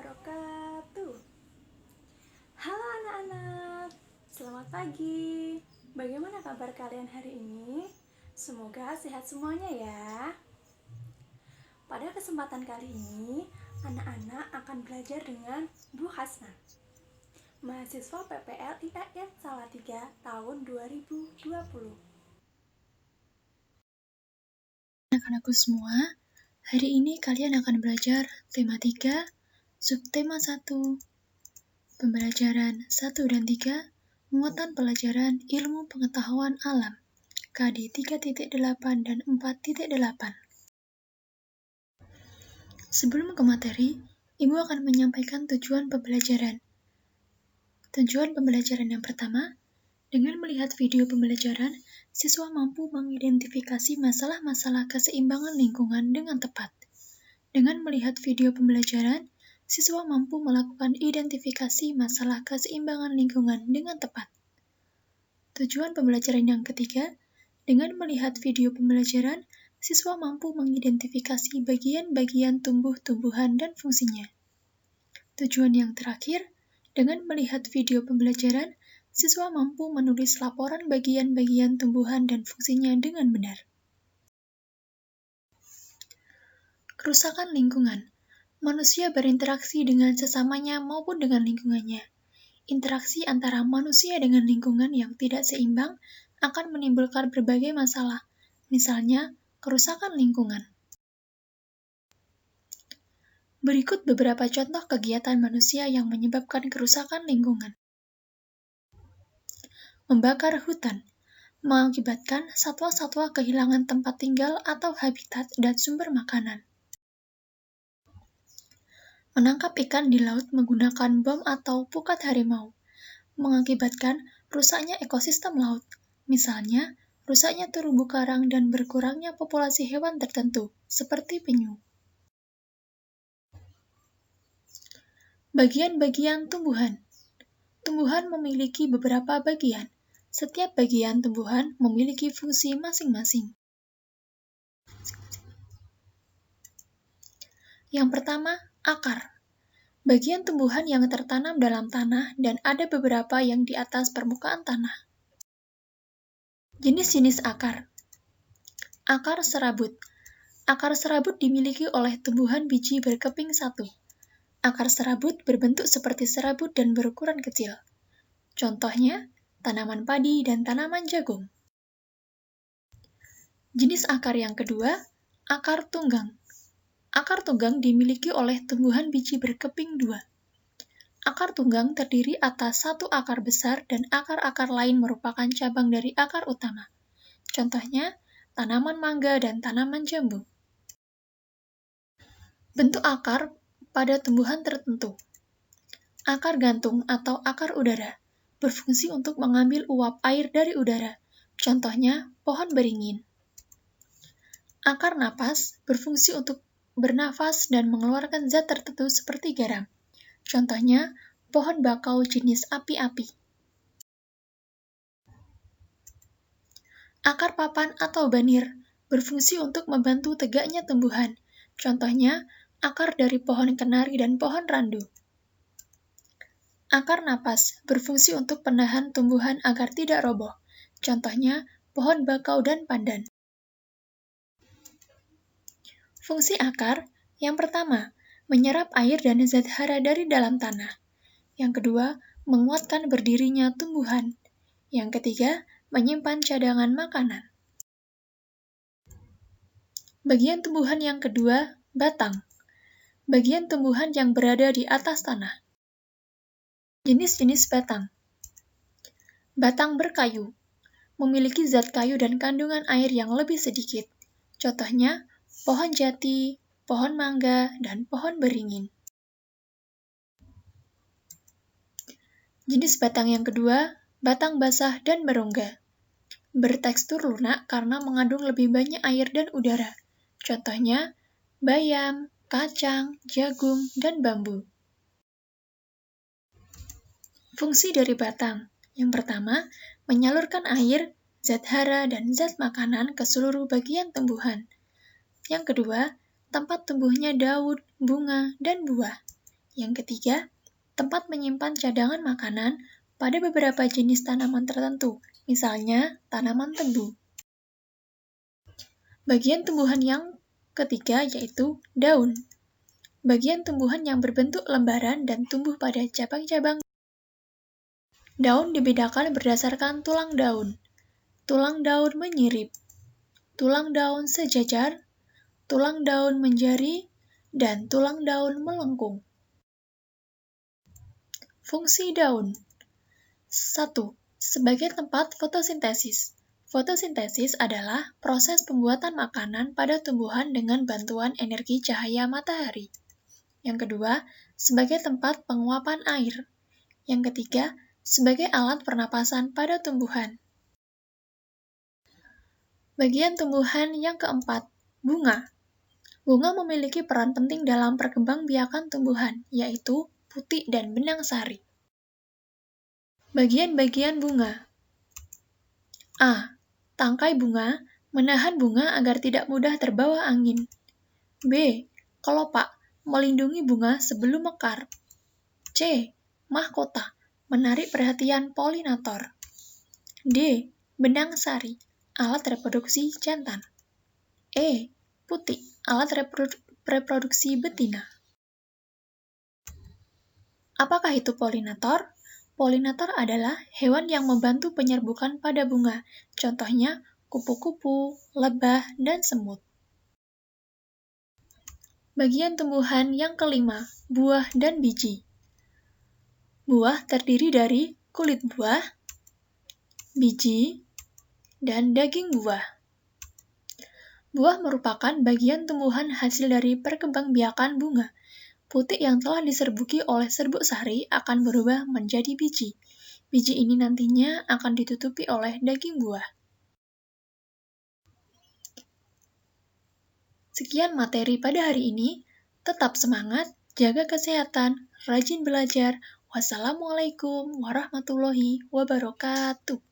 wabarakatuh. Halo anak-anak, selamat pagi. Bagaimana kabar kalian hari ini? Semoga sehat semuanya ya. Pada kesempatan kali ini, anak-anak akan belajar dengan Bu Hasna, mahasiswa PPL IAIN Salatiga tahun 2020. Anak-anakku semua, hari ini kalian akan belajar tema 3, subtema 1, pembelajaran 1 dan 3, muatan pelajaran ilmu pengetahuan alam, KD 3.8 dan 4.8. Sebelum ke materi, Ibu akan menyampaikan tujuan pembelajaran. Tujuan pembelajaran yang pertama, dengan melihat video pembelajaran, siswa mampu mengidentifikasi masalah-masalah keseimbangan lingkungan dengan tepat. Dengan melihat video pembelajaran, siswa mampu melakukan identifikasi masalah keseimbangan lingkungan dengan tepat. Tujuan pembelajaran yang ketiga, dengan melihat video pembelajaran, siswa mampu mengidentifikasi bagian-bagian tumbuh-tumbuhan dan fungsinya. Tujuan yang terakhir, dengan melihat video pembelajaran, siswa mampu menulis laporan bagian-bagian tumbuhan dan fungsinya dengan benar. Kerusakan lingkungan. Manusia berinteraksi dengan sesamanya maupun dengan lingkungannya. Interaksi antara manusia dengan lingkungan yang tidak seimbang akan menimbulkan berbagai masalah, misalnya kerusakan lingkungan. Berikut beberapa contoh kegiatan manusia yang menyebabkan kerusakan lingkungan. Membakar hutan mengakibatkan satwa-satwa kehilangan tempat tinggal atau habitat dan sumber makanan. Menangkap ikan di laut menggunakan bom atau pukat harimau mengakibatkan rusaknya ekosistem laut, misalnya rusaknya terumbu karang dan berkurangnya populasi hewan tertentu, seperti penyu. Bagian-bagian tumbuhan. Tumbuhan memiliki beberapa bagian. Setiap bagian tumbuhan memiliki fungsi masing-masing. Yang pertama, akar. Bagian tumbuhan yang tertanam dalam tanah dan ada beberapa yang di atas permukaan tanah. Jenis-jenis akar. Akar serabut. Akar serabut dimiliki oleh tumbuhan biji berkeping satu. Akar serabut berbentuk seperti serabut dan berukuran kecil. Contohnya, tanaman padi dan tanaman jagung. Jenis akar yang kedua, akar tunggang. Akar tunggang dimiliki oleh tumbuhan biji berkeping dua. Akar tunggang terdiri atas satu akar besar dan akar-akar lain merupakan cabang dari akar utama. Contohnya, tanaman mangga dan tanaman jambu. Bentuk akar pada tumbuhan tertentu. Akar gantung atau akar udara berfungsi untuk mengambil uap air dari udara. Contohnya, pohon beringin. Akar napas berfungsi untuk bernafas dan mengeluarkan zat tertentu seperti garam. Contohnya, pohon bakau jenis api-api. Akar papan atau banir berfungsi untuk membantu tegaknya tumbuhan. Contohnya, akar dari pohon kenari dan pohon randu. Akar napas berfungsi untuk penahan tumbuhan agar tidak roboh. Contohnya, pohon bakau dan pandan. Fungsi akar, yang pertama, menyerap air dan zat hara dari dalam tanah. Yang kedua, menguatkan berdirinya tumbuhan. Yang ketiga, menyimpan cadangan makanan. Bagian tumbuhan yang kedua, batang. Bagian tumbuhan yang berada di atas tanah. Jenis-jenis batang. Batang berkayu, memiliki zat kayu dan kandungan air yang lebih sedikit. Contohnya, pohon jati, pohon mangga, dan pohon beringin. Jenis batang yang kedua, batang basah dan berongga. Bertekstur lunak karena mengandung lebih banyak air dan udara. Contohnya, bayam, kacang, jagung, dan bambu. Fungsi dari batang. Yang pertama, menyalurkan air, zat hara, dan zat makanan ke seluruh bagian tumbuhan. Yang kedua, tempat tumbuhnya daun, bunga, dan buah. Yang ketiga, tempat menyimpan cadangan makanan pada beberapa jenis tanaman tertentu, misalnya tanaman tebu. Bagian tumbuhan yang ketiga yaitu daun. Bagian tumbuhan yang berbentuk lembaran dan tumbuh pada cabang-cabang. Daun dibedakan berdasarkan tulang daun. Tulang daun menyirip, tulang daun sejajar, tulang daun menjari, dan tulang daun melengkung. Fungsi daun. 1. Sebagai tempat fotosintesis. Fotosintesis adalah proses pembuatan makanan pada tumbuhan dengan bantuan energi cahaya matahari. Yang kedua, sebagai tempat penguapan air. Yang ketiga, sebagai alat pernapasan pada tumbuhan. Bagian tumbuhan yang keempat, bunga. Bunga memiliki peran penting dalam perkembangbiakan tumbuhan, yaitu putik dan benang sari. Bagian-bagian bunga. A. Tangkai bunga menahan bunga agar tidak mudah terbawa angin. B. Kelopak melindungi bunga sebelum mekar. C. Mahkota menarik perhatian polinator. D. Benang sari alat reproduksi jantan. E. Putik alat reproduksi betina. Apakah itu polinator? Polinator adalah hewan yang membantu penyerbukan pada bunga, contohnya kupu-kupu, lebah, dan semut. Bagian tumbuhan yang kelima, buah dan biji. Buah terdiri dari kulit buah, biji, dan daging buah. Buah merupakan bagian tumbuhan hasil dari perkembangbiakan bunga. Putik yang telah diserbuki oleh serbuk sari akan berubah menjadi biji. Biji ini nantinya akan ditutupi oleh daging buah. Sekian materi pada hari ini. Tetap semangat, jaga kesehatan, rajin belajar. Wassalamualaikum warahmatullahi wabarakatuh.